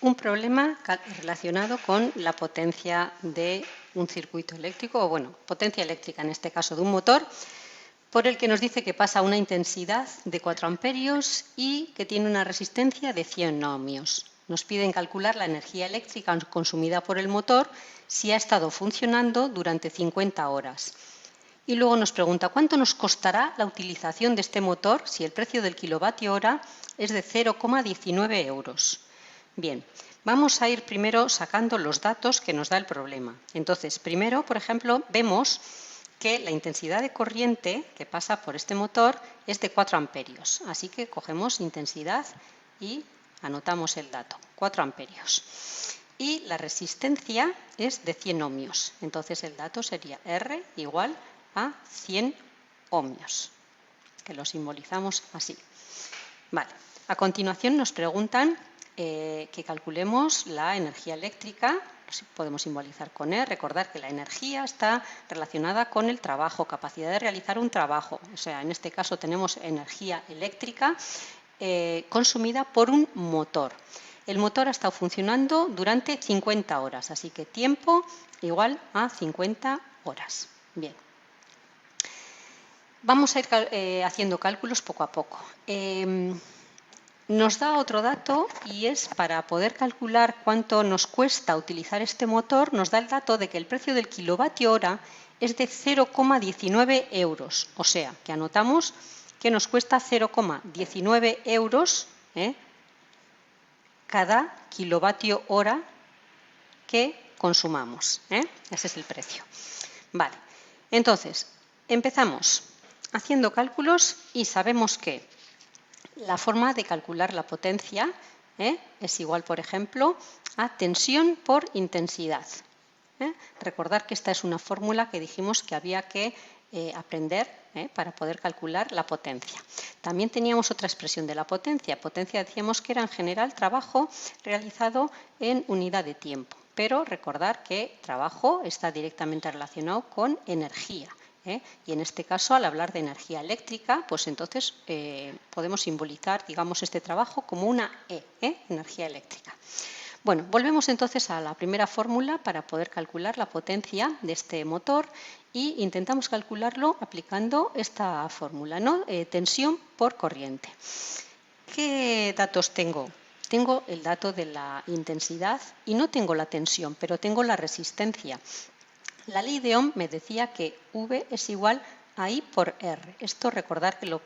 un problema relacionado con la potencia de un circuito eléctrico, o bueno, potencia eléctrica en este caso de un motor, por el que nos dice que pasa a una intensidad de 4 amperios y que tiene una resistencia de 100 ohmios. Nos piden calcular la energía eléctrica consumida por el motor si ha estado funcionando durante 50 horas. Y luego nos pregunta cuánto nos costará la utilización de este motor si el precio del kilovatio hora es de 0,19 euros. Bien, vamos a ir primero sacando los datos que nos da el problema. Entonces, primero, por ejemplo, vemos que la intensidad de corriente que pasa por este motor es de 4 amperios. Así que cogemos intensidad y anotamos el dato, 4 amperios. Y la resistencia es de 100 ohmios. Entonces el dato sería R igual a 100 ohmios, que lo simbolizamos así. Vale. A continuación nos preguntan que calculemos la energía eléctrica. Podemos simbolizar con E. Recordar que la energía está relacionada con el trabajo, capacidad de realizar un trabajo. O sea, en este caso tenemos energía eléctrica consumida por un motor. El motor ha estado funcionando durante 50 horas, así que tiempo igual a 50 horas. Bien. Vamos a ir haciendo cálculos poco a poco. Nos da otro dato y es para poder calcular cuánto nos cuesta utilizar este motor, nos da el dato de que el precio del kilovatio hora es de 0,19 euros. O sea, que anotamos que nos cuesta 0,19 euros cada kilovatio hora que consumamos. Ese es el precio. Vale, entonces empezamos haciendo cálculos y sabemos que la forma de calcular la potencia es igual, por ejemplo, a tensión por intensidad. Recordar que esta es una fórmula que dijimos que había que aprender para poder calcular la potencia. También teníamos otra expresión de la potencia. Potencia decíamos que era en general trabajo realizado en unidad de tiempo, pero recordar que trabajo está directamente relacionado con energía. Y en este caso, al hablar de energía eléctrica, pues entonces podemos simbolizar, digamos, este trabajo como una energía eléctrica. Bueno, volvemos entonces a la primera fórmula para poder calcular la potencia de este motor e intentamos calcularlo aplicando esta fórmula, ¿no? Tensión por corriente. ¿Qué datos tengo? Tengo el dato de la intensidad y no tengo la tensión, pero tengo la resistencia. La ley de Ohm me decía que V es igual a I por R. Esto recordar que lo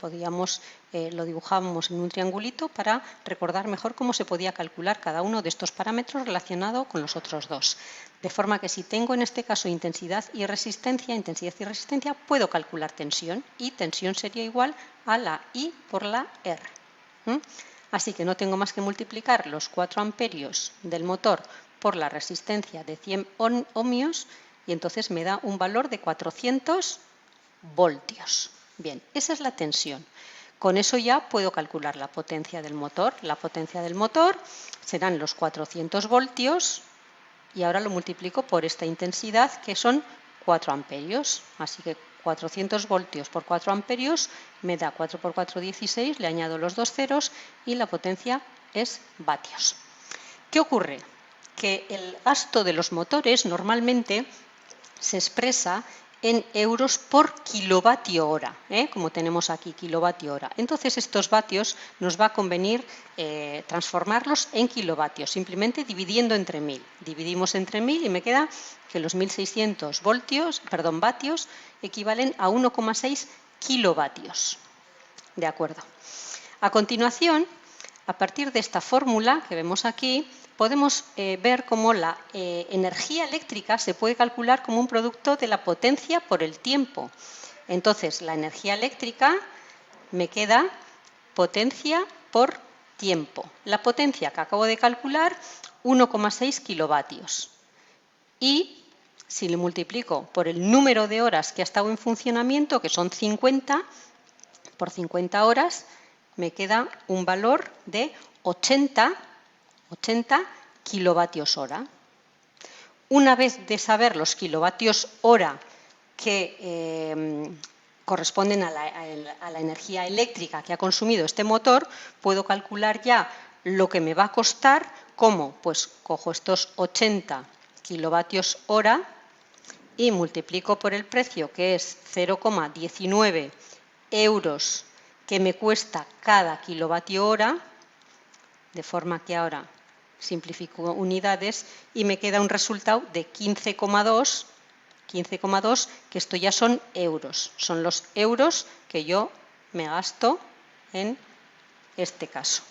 dibujábamos en un triangulito para recordar mejor cómo se podía calcular cada uno de estos parámetros relacionado con los otros dos. De forma que si tengo en este caso intensidad y resistencia, puedo calcular tensión y tensión sería igual a la I por la R. Así que no tengo más que multiplicar los 4 amperios del motor por la resistencia de 100 ohmios y entonces me da un valor de 400 voltios. Bien, esa es la tensión. Con eso ya puedo calcular la potencia del motor. La potencia del motor serán los 400 voltios y ahora lo multiplico por esta intensidad que son 4 amperios. Así que 400 voltios por 4 amperios me da 4 por 4, 16, le añado los dos ceros y la potencia es vatios. ¿Qué ocurre? Que el gasto de los motores normalmente se expresa en euros por kilovatio hora, como tenemos aquí kilovatio hora. Entonces estos vatios nos va a convenir transformarlos en kilovatios, simplemente dividiendo entre 1000. Dividimos entre 1000 y me queda que los 1600 vatios equivalen a 1,6 kilovatios. ¿De acuerdo? A continuación, a partir de esta fórmula que vemos aquí, podemos ver cómo la energía eléctrica se puede calcular como un producto de la potencia por el tiempo. Entonces, la energía eléctrica me queda potencia por tiempo. La potencia que acabo de calcular, 1,6 kilovatios. Y si le multiplico por el número de horas que ha estado en funcionamiento, que son 50, por 50 horas, me queda un valor de 80 kilovatios hora. Una vez de saber los kilovatios hora que corresponden a la energía eléctrica que ha consumido este motor, puedo calcular ya lo que me va a costar ¿Cómo? Pues cojo estos 80 kilovatios hora y multiplico por el precio, que es 0,19 euros que me cuesta cada kilovatio hora, de forma que ahora simplifico unidades y me queda un resultado de 15,2, que esto ya son euros, son los euros que yo me gasto en este caso.